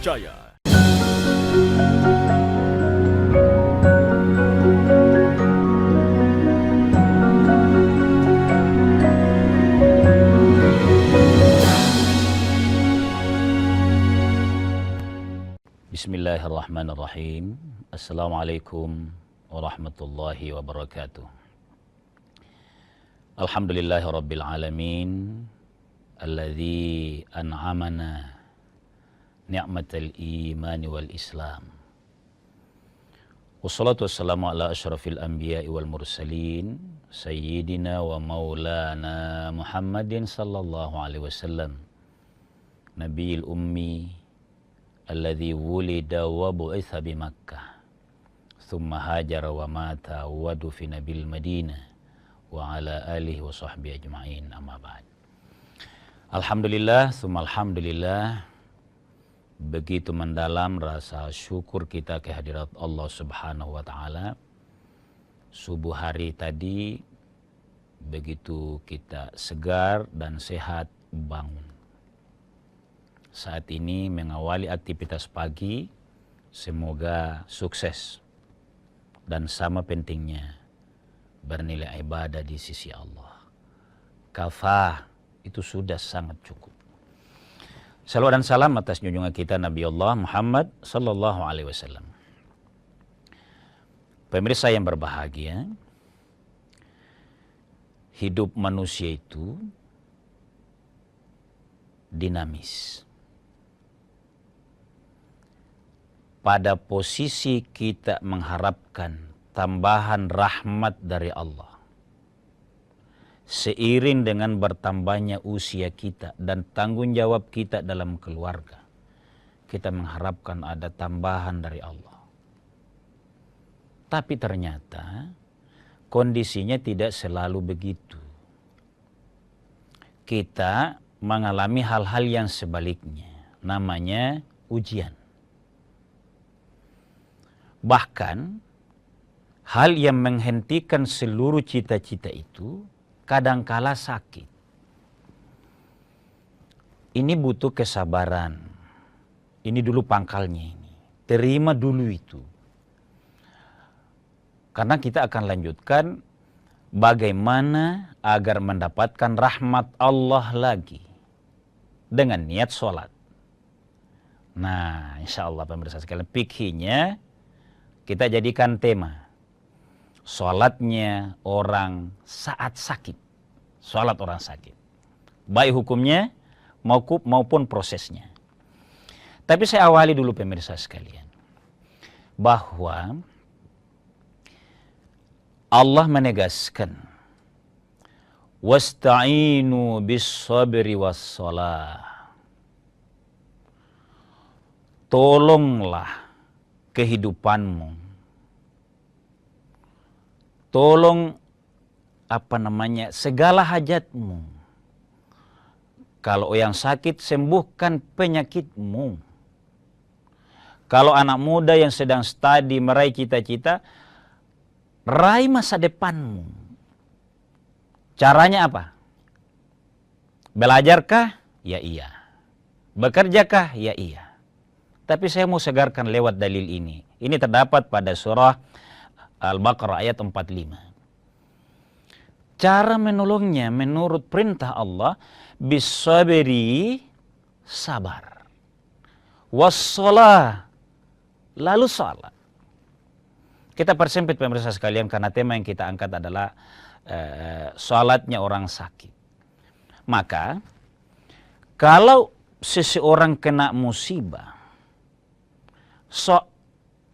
Jaya. Bismillahirrahmanirrahim. Assalamualaikum warahmatullahi wabarakatuh. Alhamdulillahi rabbil alamin, alladzi an'amana ni'matal imani wal islam. Wassalatu wassalamu ala asyrafil anbiya'i wal mursalin, sayyidina wa maulana Muhammadin sallallahu alaihi wasallam, nabiyil ummi alladzi wulida wa bu'itsa bi Makkah, thumma hajara wa mata wa dufina bil Madinah wa ala alihi wa sahbihi ajma'in, amma ba'd. Alhamdulillah, thumma alhamdulillah, begitu mendalam rasa syukur kita kehadirat Allah Subhanahu wa taala. Subuh hari tadi begitu kita segar dan sehat bangun. Saat ini mengawali aktivitas pagi, semoga sukses dan sama pentingnya bernilai ibadah di sisi Allah. Kafah, itu sudah sangat cukup. Salawat dan salam atas junjungan kita Nabi Allah Muhammad sallallahu alaihi wasallam. Pemirsa yang berbahagia, hidup manusia itu dinamis. Pada posisi kita mengharapkan tambahan rahmat dari Allah, seiring dengan bertambahnya usia kita dan tanggung jawab kita dalam keluarga, kita mengharapkan ada tambahan dari Allah. Tapi ternyata kondisinya tidak selalu begitu. Kita mengalami hal-hal yang sebaliknya, namanya ujian. Bahkan hal yang menghentikan seluruh cita-cita itu kadangkala sakit. Ini butuh kesabaran. Ini dulu pangkalnya ini. Terima dulu itu. Karena kita akan lanjutkan bagaimana agar mendapatkan rahmat Allah lagi dengan niat sholat. Nah, insya Allah pemirsa sekalian, fikihnya kita jadikan tema sholatnya orang saat sakit. Sholat orang sakit. Baik hukumnya maupun prosesnya. Tapi saya awali dulu pemirsa sekalian, bahwa Allah menegaskan, wasta'inu bis sabri was shalah. Tolonglah kehidupanmu. Tolong segala hajatmu. Kalau yang sakit, sembuhkan penyakitmu. Kalau anak muda yang sedang studi meraih cita-cita, raih masa depanmu. Caranya apa? Belajarkah? Ya iya. Bekerjakah? Ya iya. Tapi saya mau segarkan lewat dalil ini. Ini terdapat pada surah Al-Baqarah ayat 45. Cara menolongnya menurut perintah Allah, bisabri, sabar. Wassalah, lalu salat. Kita persempit pemirsa sekalian karena tema yang kita angkat adalah salatnya orang sakit. Maka kalau seseorang kena musibah,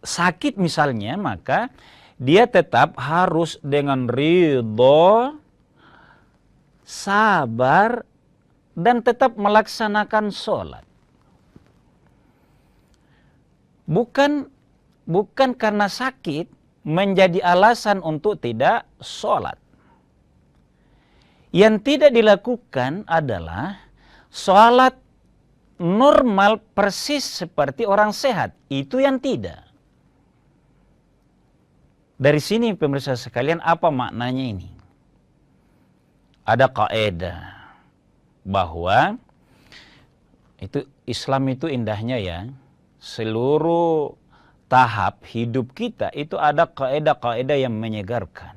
sakit misalnya, maka dia tetap harus dengan ridho, sabar, dan tetap melaksanakan sholat. Bukan karena sakit menjadi alasan untuk tidak sholat. Yang tidak dilakukan adalah sholat normal persis seperti orang sehat. Itu yang tidak. Dari sini pemirsa sekalian, apa maknanya ini? Ada kaidah bahwa itu Islam itu indahnya ya, seluruh tahap hidup kita itu ada kaidah-kaidah yang menyegarkan.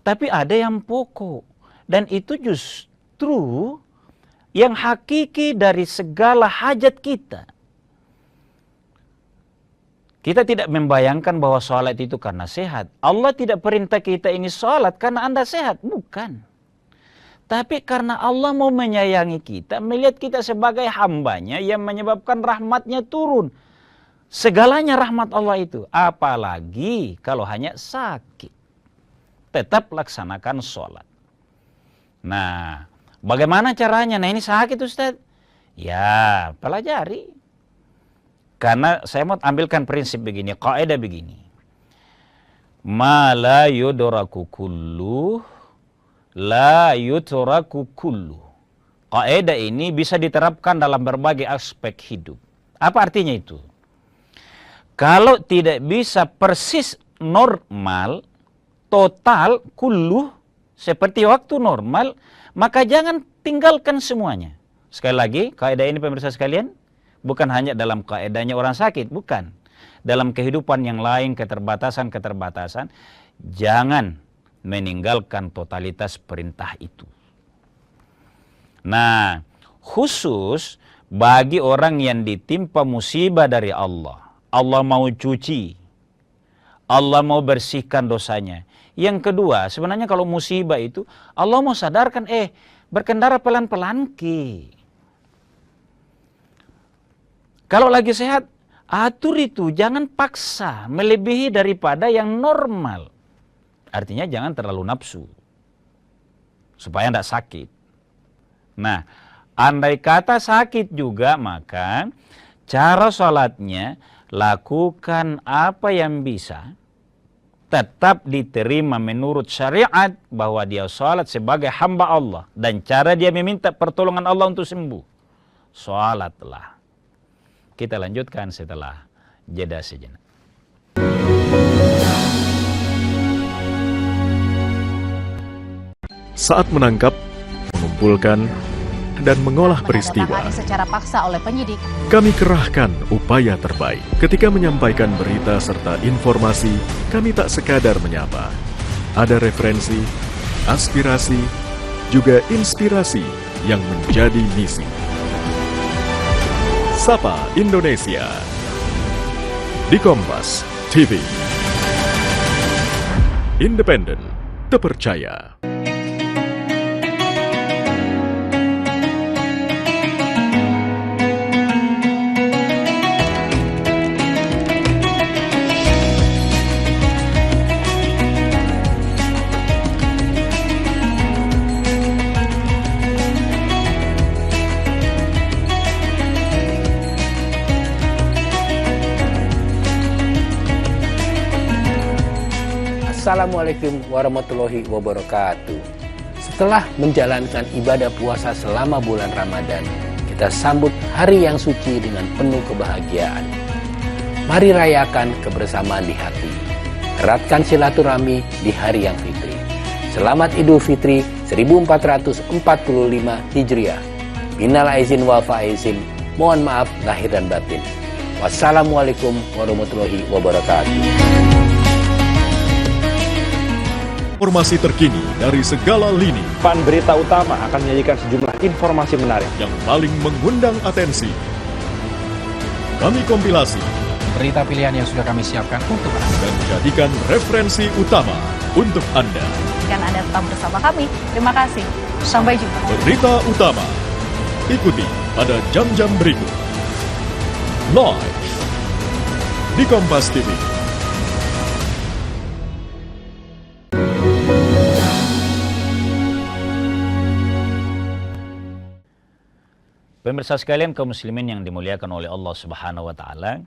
Tapi ada yang pokok. Dan itu justru yang hakiki dari segala hajat kita. Kita tidak membayangkan bahwa sholat itu karena sehat. Allah tidak perintah kita ini sholat karena Anda sehat. Bukan. Tapi karena Allah mau menyayangi kita, melihat kita sebagai hambanya yang menyebabkan rahmatnya turun. Segalanya rahmat Allah itu. Apalagi kalau hanya sakit. Tetap laksanakan sholat. Nah, bagaimana caranya? Nah, ini sakit Ustaz. Ya, pelajari. Karena saya mau ambilkan prinsip begini, kaidah begini. Ma la yudraku kullu, la yutraku kullu. Kaidah ini bisa diterapkan dalam berbagai aspek hidup. Apa artinya itu? Kalau tidak bisa persis normal, total, kullu, seperti waktu normal, maka jangan tinggalkan semuanya. Sekali lagi, kaidah ini pemirsa sekalian, bukan hanya dalam kaedahnya orang sakit, bukan. Dalam kehidupan yang lain, keterbatasan, jangan meninggalkan totalitas perintah itu. Nah, khusus bagi orang yang ditimpa musibah dari Allah. Allah mau cuci, Allah mau bersihkan dosanya. Yang kedua, sebenarnya kalau musibah itu, Allah mau sadarkan, berkendara pelan-pelan ki. Kalau lagi sehat, atur itu, jangan paksa melebihi daripada yang normal. Artinya jangan terlalu nafsu, supaya tidak sakit. Nah, andai kata sakit juga, maka cara sholatnya, lakukan apa yang bisa, tetap diterima menurut syariat, bahwa dia sholat sebagai hamba Allah. Dan cara dia meminta pertolongan Allah untuk sembuh. Sholatlah. Kita lanjutkan setelah jeda sejenak. Saat menangkap, mengumpulkan, dan mengolah peristiwa, secara paksa oleh penyidik, kami kerahkan upaya terbaik. Ketika menyampaikan berita serta informasi, kami tak sekadar menyapa. Ada referensi, aspirasi, juga inspirasi yang menjadi misi. Sapa Indonesia di Kompas TV. Independen, terpercaya. Assalamualaikum warahmatullahi wabarakatuh. Setelah menjalankan ibadah puasa selama bulan Ramadan, kita sambut hari yang suci dengan penuh kebahagiaan. Mari rayakan kebersamaan di hati. Eratkan silaturahmi di hari yang fitri. Selamat Idul Fitri 1445 Hijriah. Minal aizin wal faizin. Mohon maaf lahir dan batin. Wassalamualaikum warahmatullahi wabarakatuh. Informasi terkini dari segala lini Pan Berita Utama akan menyajikan sejumlah informasi menarik yang paling mengundang atensi. Kami kompilasi berita pilihan yang sudah kami siapkan untuk Anda dan jadikan referensi utama untuk Anda. kan Anda tetap bersama kami. Terima kasih. Sampai jumpa. Berita utama ikuti pada jam-jam berikut. Live di Kompas TV. Pemirsa sekalian, kaum muslimin yang dimuliakan oleh Allah Subhanahu wa taala,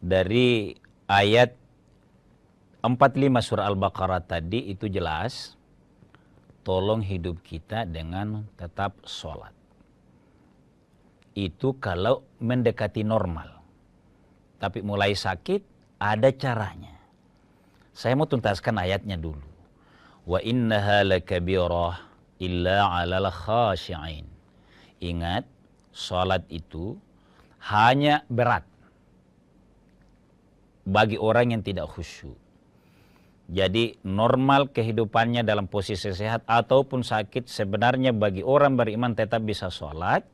dari ayat 45 surah Al-Baqarah tadi itu jelas, tolong hidup kita dengan tetap sholat. Itu kalau mendekati normal. Tapi mulai sakit, ada caranya. Saya mau tuntaskan ayatnya dulu. Wa innaha lakabirah illa 'alal khashi'in. Ingat, sholat itu hanya berat bagi orang yang tidak khusyuk. Jadi normal kehidupannya dalam posisi sehat ataupun sakit, sebenarnya bagi orang beriman tetap bisa sholat,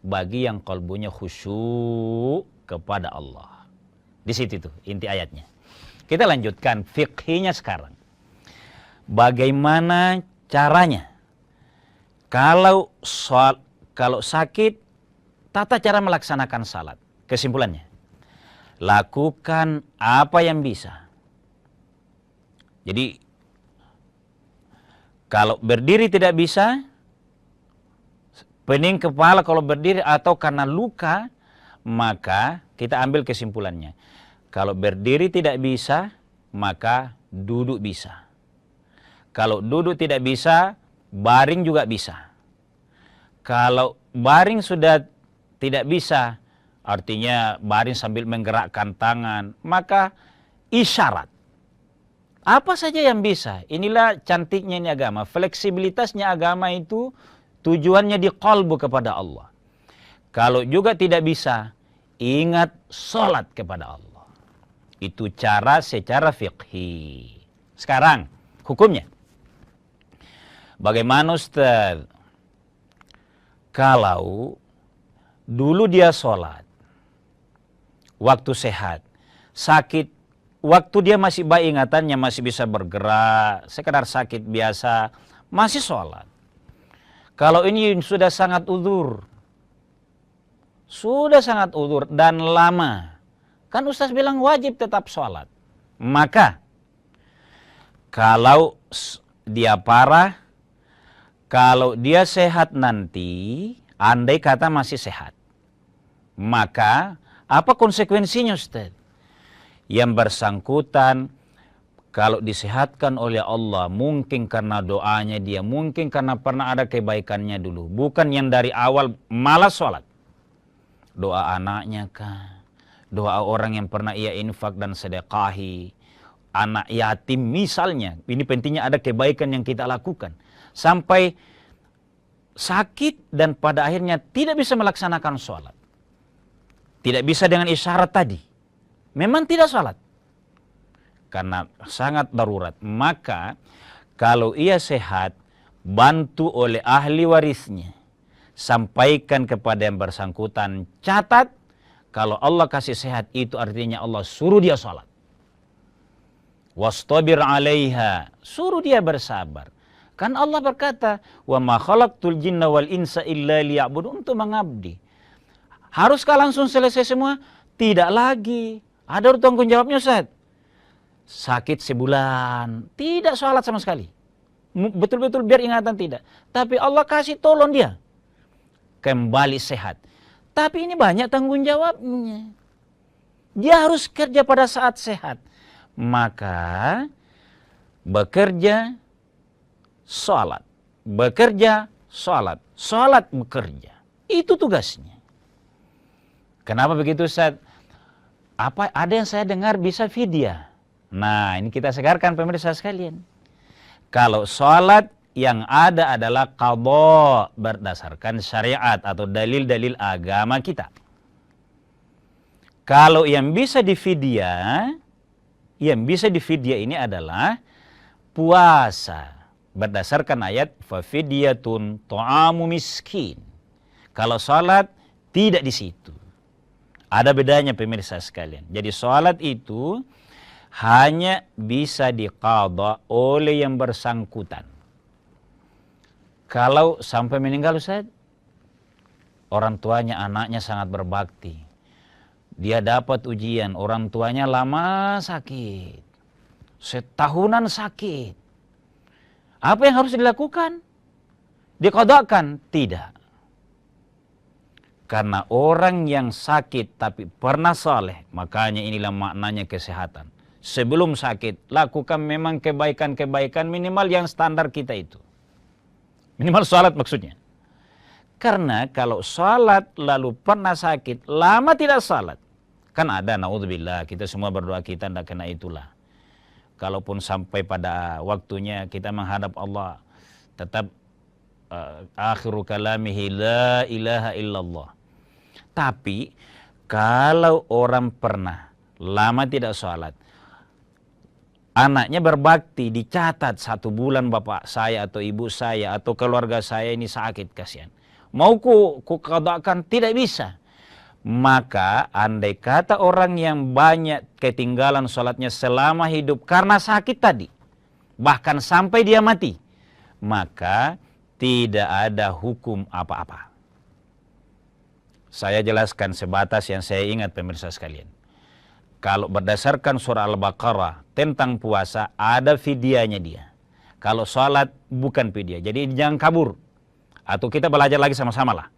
bagi yang kalbunya khusyuk kepada Allah. Di situ tuh inti ayatnya. Kita lanjutkan fikhinya sekarang. Bagaimana caranya? Kalau sakit, tata cara melaksanakan salat. Kesimpulannya, lakukan apa yang bisa. Jadi, kalau berdiri tidak bisa, pening kepala kalau berdiri atau karena luka, maka kita ambil kesimpulannya. Kalau berdiri tidak bisa, maka duduk bisa. Kalau duduk tidak bisa, baring juga bisa. Kalau baring sudah tidak bisa, artinya baring sambil menggerakkan tangan, maka isyarat. Apa saja yang bisa. Inilah cantiknya ini agama. Fleksibilitasnya agama itu tujuannya di qalbu kepada Allah. Kalau juga tidak bisa, ingat sholat kepada Allah. Itu cara secara fiqhi. Sekarang, hukumnya. Bagaimana Ustaz? Kalau dulu dia sholat, waktu sehat, sakit, waktu dia masih baik ingatannya, masih bisa bergerak, sekedar sakit biasa, masih sholat. Kalau ini sudah sangat udzur dan lama, kan Ustaz bilang wajib tetap sholat. Maka, kalau dia parah, kalau dia sehat nanti, andai kata masih sehat, maka apa konsekuensinya Ustaz? Yang bersangkutan kalau disehatkan oleh Allah, mungkin karena doanya dia, mungkin karena pernah ada kebaikannya dulu, bukan yang dari awal malas sholat. Doa anaknya kah? Doa orang yang pernah ia infak dan sedekahi, anak yatim misalnya. Ini pentingnya ada kebaikan yang kita lakukan. Sampai sakit dan pada akhirnya tidak bisa melaksanakan sholat. Tidak bisa dengan isyarat tadi. Memang tidak sholat. Karena sangat darurat. Maka kalau ia sehat, bantu oleh ahli warisnya. Sampaikan kepada yang bersangkutan. Catat, kalau Allah kasih sehat itu artinya Allah suruh dia sholat. Wastabir alaiha. Suruh dia bersabar. Kan Allah berkata, wa ma khalaqtul jinna wal insa illa liya'budun, untuk mengabdi. Haruskah langsung selesai semua? Tidak lagi. Ada tanggung jawabnya Ustaz. Sakit sebulan, tidak sholat sama sekali. Betul-betul biar ingatan tidak. Tapi Allah kasih tolong dia. Kembali sehat. Tapi ini banyak tanggung jawabnya. Dia harus kerja pada saat sehat. Maka bekerja, sholat. Bekerja, sholat. Sholat, bekerja. Itu tugasnya. Kenapa begitu Ustaz? Ada yang saya dengar bisa fidyah. Nah, ini kita segarkan pemirsa sekalian. Kalau sholat yang ada adalah qadha berdasarkan syariat atau dalil-dalil agama kita. Kalau yang bisa difidyah ini adalah puasa. Berdasarkan ayat fafidyatun ta'amu miskin. Kalau sholat tidak di situ. Ada bedanya pemirsa sekalian. Jadi sholat itu hanya bisa diqadha oleh yang bersangkutan. Kalau sampai meninggal Ustaz, orang tuanya, anaknya sangat berbakti. Dia dapat ujian, orang tuanya lama sakit. Setahunan sakit. Apa yang harus dilakukan? Diqadhakan? Tidak. Karena orang yang sakit tapi pernah saleh, makanya inilah maknanya kesehatan. Sebelum sakit, lakukan memang kebaikan-kebaikan minimal yang standar kita itu. Minimal salat maksudnya. Karena kalau salat lalu pernah sakit, lama tidak salat. Kan ada, naudzubillah, kita semua berdoa kita tidak kena itulah. Kalaupun sampai pada waktunya kita menghadap Allah, tetap akhiru kalamihi la ilaha illallah. Tapi Kalau orang pernah lama tidak sholat, anaknya berbakti, dicatat 1 bulan bapak saya atau ibu saya atau keluarga saya ini sakit, kasihan. Mau ku qadakan, tidak bisa. Maka andai kata orang yang banyak ketinggalan sholatnya selama hidup karena sakit tadi, bahkan sampai dia mati, maka tidak ada hukum apa-apa. Saya jelaskan sebatas yang saya ingat pemirsa sekalian. Kalau berdasarkan surah Al-Baqarah tentang puasa, ada fidyahnya dia. Kalau sholat bukan fidyah. Jadi jangan kabur. Atau kita belajar lagi sama-sama lah.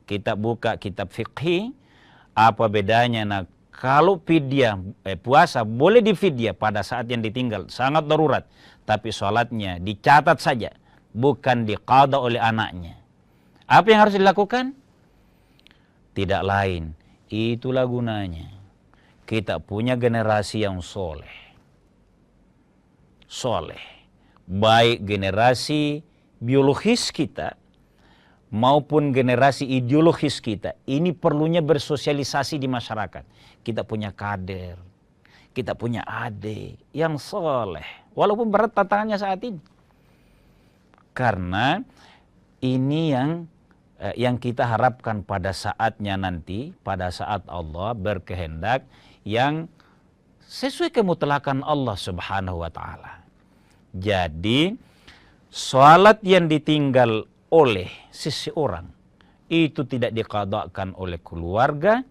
Kita buka kitab fiqhi, apa bedanya? Nah, kalau fidyah, puasa boleh difidyah pada saat yang ditinggal, sangat darurat. Tapi sholatnya dicatat saja, bukan diqada oleh anaknya. Apa yang harus dilakukan? Tidak lain, itulah gunanya kita punya generasi yang soleh. Baik generasi biologis kita maupun generasi ideologis kita. Ini perlunya bersosialisasi di masyarakat. Kita punya kader, kita punya adik yang soleh. Walaupun berat tantangannya saat ini. Karena ini yang kita harapkan pada saatnya nanti, pada saat Allah berkehendak yang sesuai kemutlakan Allah Subhanahu wa Ta'ala. Jadi, salat yang ditinggal oleh seseorang itu tidak diqadakan oleh keluarga,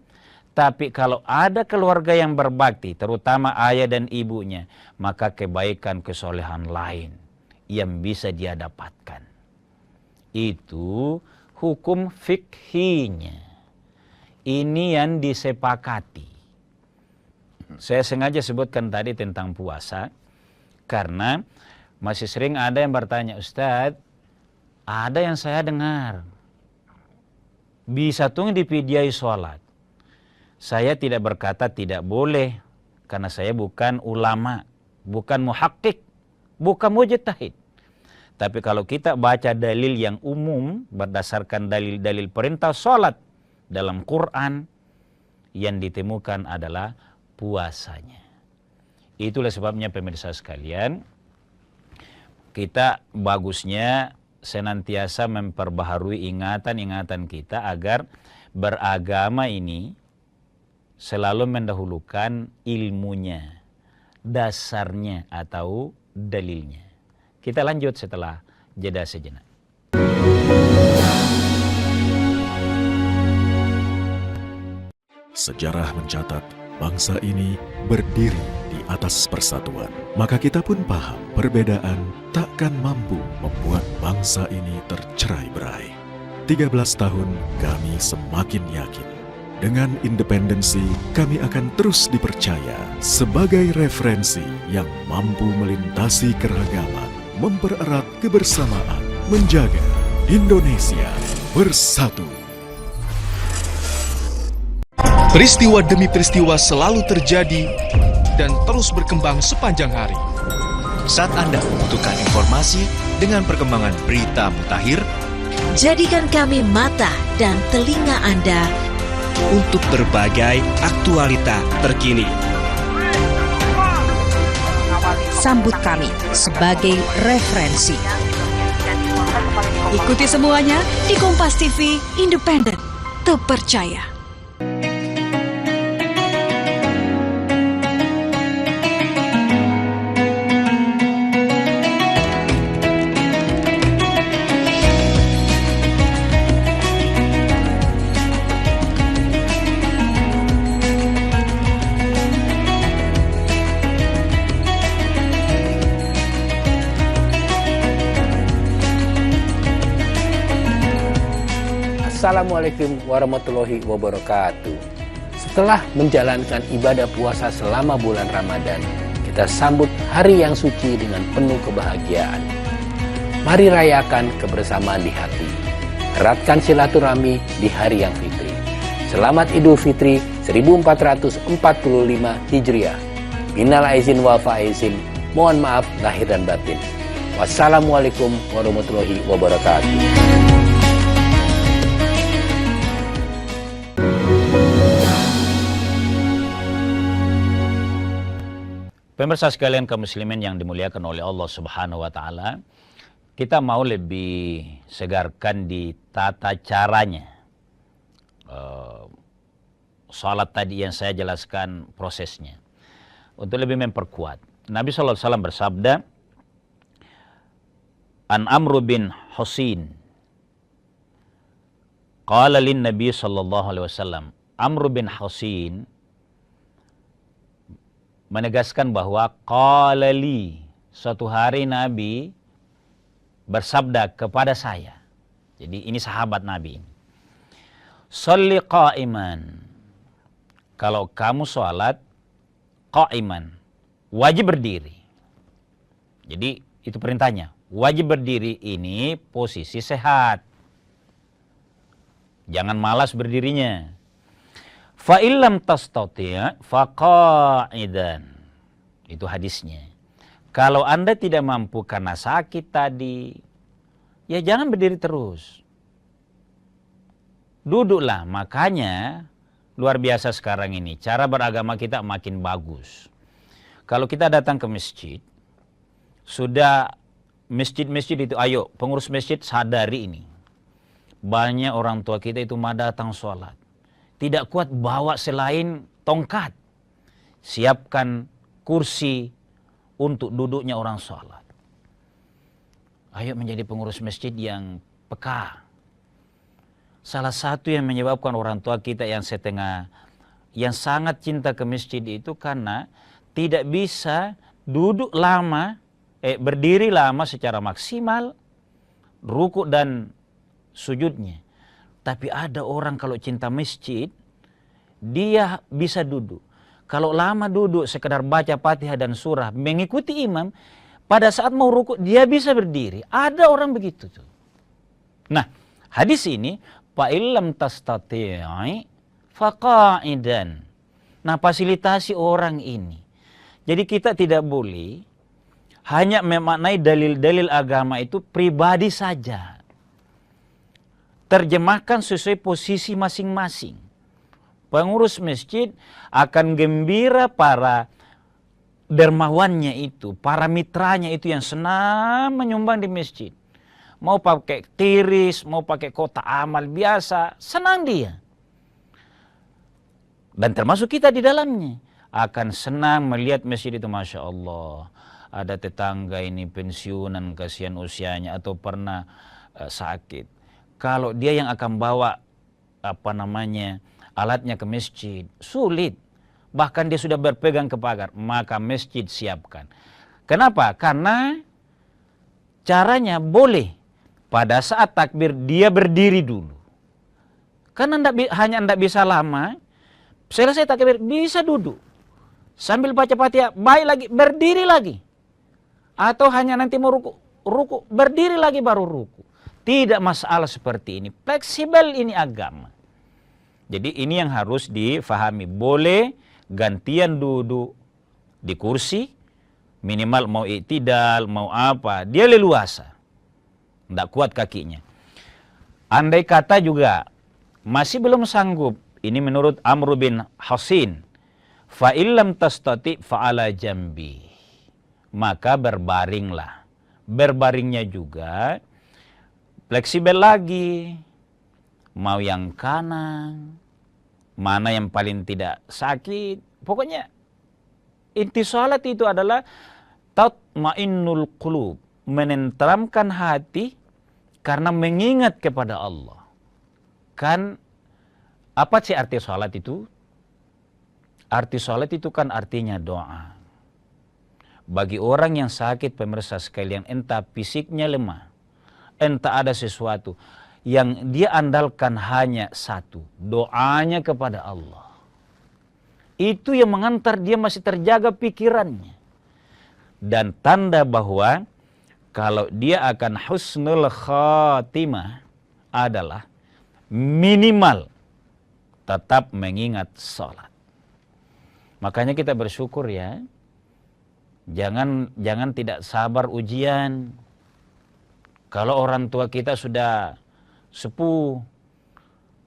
tapi kalau ada keluarga yang berbakti, terutama ayah dan ibunya, maka kebaikan kesolehan lain yang bisa dia dapatkan. Itu hukum fikhinya. Ini yang disepakati. Saya sengaja sebutkan tadi tentang puasa, karena masih sering ada yang bertanya, Ustadz, ada yang saya dengar, bisa tuh dipidyai sholat. Saya tidak berkata tidak boleh, karena saya bukan ulama, bukan muhakkik, bukan mujtahid. Tapi kalau kita baca dalil yang umum, berdasarkan dalil-dalil perintah sholat dalam Quran, yang ditemukan adalah puasanya. Itulah sebabnya pemirsa sekalian, kita bagusnya senantiasa memperbaharui ingatan-ingatan kita agar beragama ini selalu mendahulukan ilmunya, dasarnya atau dalilnya. Kita lanjut setelah jeda sejenak. Sejarah mencatat bangsa ini berdiri di atas persatuan. Maka kita pun paham perbedaan takkan mampu membuat bangsa ini tercerai-berai. 13 tahun kami semakin yakin. Dengan independensi, kami akan terus dipercaya sebagai referensi yang mampu melintasi keragaman, mempererat kebersamaan, menjaga Indonesia bersatu. Peristiwa demi peristiwa selalu terjadi dan terus berkembang sepanjang hari. Saat Anda membutuhkan informasi dengan perkembangan berita mutakhir, jadikan kami mata dan telinga Anda untuk berbagai aktualita terkini. Sambut kami sebagai referensi. Ikuti semuanya di Kompas TV, independen, terpercaya. Assalamualaikum warahmatullahi wabarakatuh. Setelah menjalankan ibadah puasa selama bulan Ramadan, kita sambut hari yang suci dengan penuh kebahagiaan. Mari rayakan kebersamaan di hati. Eratkan silaturahmi di hari yang fitri. Selamat Idul Fitri 1445 Hijriah. Minal aizin wal faizin. Mohon maaf lahir dan batin. Wassalamualaikum warahmatullahi wabarakatuh. Pemirsa sekalian kaum muslimin yang dimuliakan oleh Allah Subhanahu wa taala, kita mau lebih segarkan di tata caranya. Salat tadi yang saya jelaskan prosesnya. Untuk lebih memperkuat. Nabi sallallahu alaihi wasallam bersabda, An Amr bin Husin qala lin Nabi sallallahu alaihi wasallam. Amr bin Husin menegaskan bahwa qala li, suatu hari Nabi bersabda kepada saya. Jadi ini sahabat Nabi. Sholli qa'iman. Kalau kamu sholat qa'iman, wajib berdiri. Jadi itu perintahnya. Wajib berdiri ini posisi sehat. Jangan malas berdirinya. Fa illam tastati' fa qa'idan. Itu hadisnya. Kalau Anda tidak mampu karena sakit tadi, ya jangan berdiri terus. Duduklah. Makanya luar biasa sekarang ini. Cara beragama kita makin bagus. Kalau kita datang ke masjid, sudah masjid-masjid itu, ayo pengurus masjid sadari ini. Banyak orang tua kita itu mah datang sholat. Tidak kuat bawa selain tongkat. Siapkan kursi untuk duduknya orang sholat. Ayo menjadi pengurus masjid yang peka. Salah satu yang menyebabkan orang tua kita yang sangat cinta ke masjid itu karena tidak bisa duduk lama, berdiri lama secara maksimal, rukuk dan sujudnya. Tapi ada orang kalau cinta masjid, dia bisa duduk. Kalau lama duduk sekedar baca Fatihah dan surah, mengikuti imam, pada saat mau rukuk dia bisa berdiri. Ada orang begitu tuh. Nah, hadis ini fa illam tastati' fa qa'idan. Nah, fasilitasi orang ini. Jadi kita tidak boleh hanya memaknai dalil-dalil agama itu pribadi saja. Terjemahkan sesuai posisi masing-masing. Pengurus masjid akan gembira para dermawannya itu, para mitranya itu yang senang menyumbang di masjid. Mau pakai tiris, mau pakai kotak amal biasa, senang dia. Dan termasuk kita di dalamnya. Akan senang melihat masjid itu, Masya Allah. Ada tetangga ini pensiunan, kasihan usianya, atau pernah sakit. Kalau dia yang akan bawa alatnya ke masjid, sulit. Bahkan dia sudah berpegang ke pagar, maka masjid siapkan. Kenapa? Karena caranya boleh pada saat takbir dia berdiri dulu. Karena hanya anda bisa lama, selesai takbir bisa duduk. Sambil baca Fatihah, baik lagi, berdiri lagi. Atau hanya nanti mau ruku, berdiri lagi baru ruku. Tidak masalah seperti ini. Fleksibel ini agama. Jadi ini yang harus difahami. Boleh gantian duduk di kursi, minimal mau i'tidal, mau apa, dia leluasa. Tidak kuat kakinya. Andai kata juga masih belum sanggup, ini menurut Amr bin Husin, fa illam tastati fa'ala jambi. Maka berbaringlah. Berbaringnya juga fleksibel lagi. Mau yang kanan, mana yang paling tidak sakit. Pokoknya inti salat itu adalah tatmainnul qulub, menenteramkan hati karena mengingat kepada Allah. Kan apa sih arti salat itu? Arti salat itu kan artinya doa. Bagi orang yang sakit, pemirsa sekalian, entah fisiknya lemah, entah ada sesuatu, yang dia andalkan hanya satu, doanya kepada Allah. Itu yang mengantar dia masih terjaga pikirannya. Dan tanda bahwa kalau dia akan husnul khatimah adalah minimal tetap mengingat salat. Makanya kita bersyukur ya. Jangan tidak sabar ujian. Kalau orang tua kita sudah sepuh,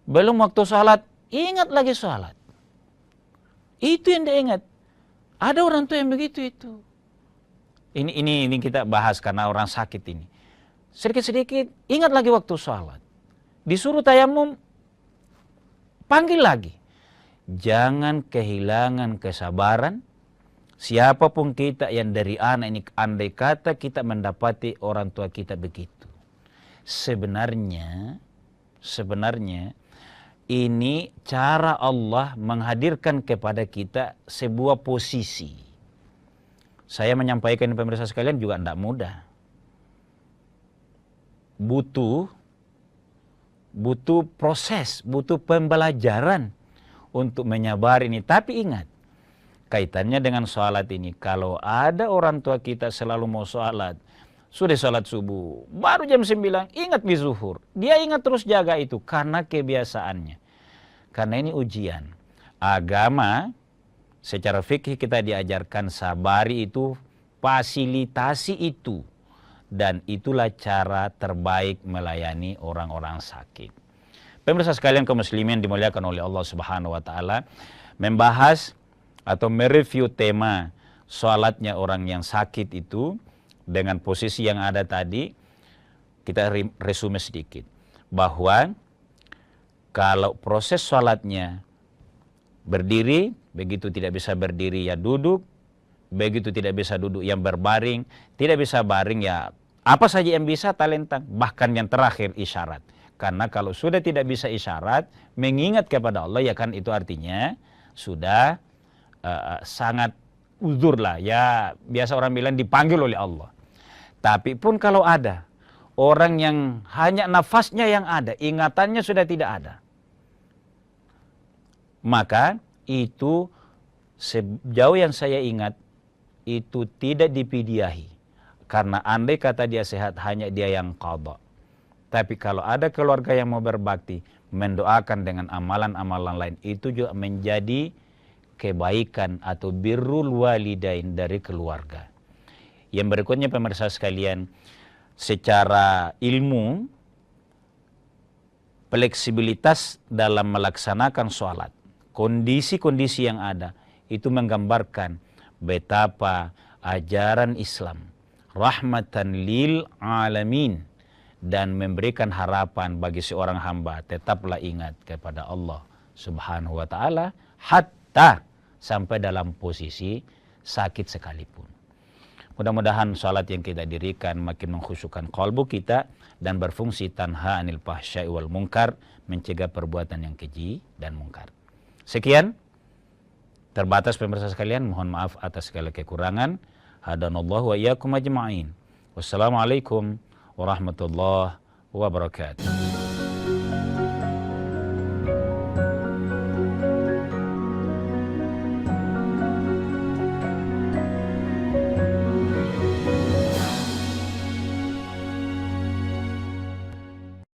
belum waktu salat, ingat lagi salat. Itu yang dia ingat. Ada orang tua yang begitu itu. Ini kita bahas karena orang sakit ini. Sedikit-sedikit ingat lagi waktu sholat. Disuruh tayamum, panggil lagi. Jangan kehilangan kesabaran. Siapapun kita yang dari anak ini, andai kata kita mendapati orang tua kita begitu. Sebenarnya ini cara Allah menghadirkan kepada kita sebuah posisi. Saya menyampaikan pemirsa sekalian juga tidak mudah. Butuh proses, butuh pembelajaran untuk menyabar ini. Tapi ingat, kaitannya dengan sholat ini, kalau ada orang tua kita selalu mau sholat, sudah sholat subuh, baru jam 9, ingat di zuhur. Dia ingat terus jaga itu karena kebiasaannya. Karena ini ujian. Agama, secara fikih kita diajarkan sabari itu, fasilitasi itu. Dan itulah cara terbaik melayani orang-orang sakit. Pemirsa sekalian kaum muslimin dimuliakan oleh Allah Subhanahu wa taala, membahas atau mereview tema sholatnya orang yang sakit itu dengan posisi yang ada tadi. Kita resume sedikit bahwa kalau proses sholatnya berdiri, begitu tidak bisa berdiri ya duduk, begitu tidak bisa duduk yang berbaring, tidak bisa baring ya apa saja yang bisa talentang, bahkan yang terakhir isyarat. Karena kalau sudah tidak bisa isyarat, mengingat kepada Allah, ya kan itu artinya sudah sangat uzur lah. Ya biasa orang bilang dipanggil oleh Allah. Tapi pun kalau ada orang yang hanya nafasnya yang ada, ingatannya sudah tidak ada, maka itu sejauh yang saya ingat itu tidak dipidiahi. Karena andai kata dia sehat, hanya dia yang qadha. Tapi kalau ada keluarga yang mau berbakti, mendoakan dengan amalan-amalan lain, itu juga menjadi kebaikan atau birrul walidain dari keluarga. Yang berikutnya pemirsa sekalian, secara ilmu, fleksibilitas dalam melaksanakan sholat, kondisi-kondisi yang ada, itu menggambarkan betapa ajaran Islam rahmatan lil alamin dan memberikan harapan bagi seorang hamba. Tetaplah ingat kepada Allah Subhanahu wa taala hatta sampai dalam posisi sakit sekalipun. Mudah-mudahan salat yang kita dirikan makin mengkhusyukkan kalbu kita dan berfungsi tanha anil fahsya'i wal munkar, mencegah perbuatan yang keji dan mungkar. Sekian, terbatas pemirsa sekalian, mohon maaf atas segala kekurangan. Hadanallahu wa iyyakum ajma'in. Wassalamualaikum warahmatullahi wabarakatuh.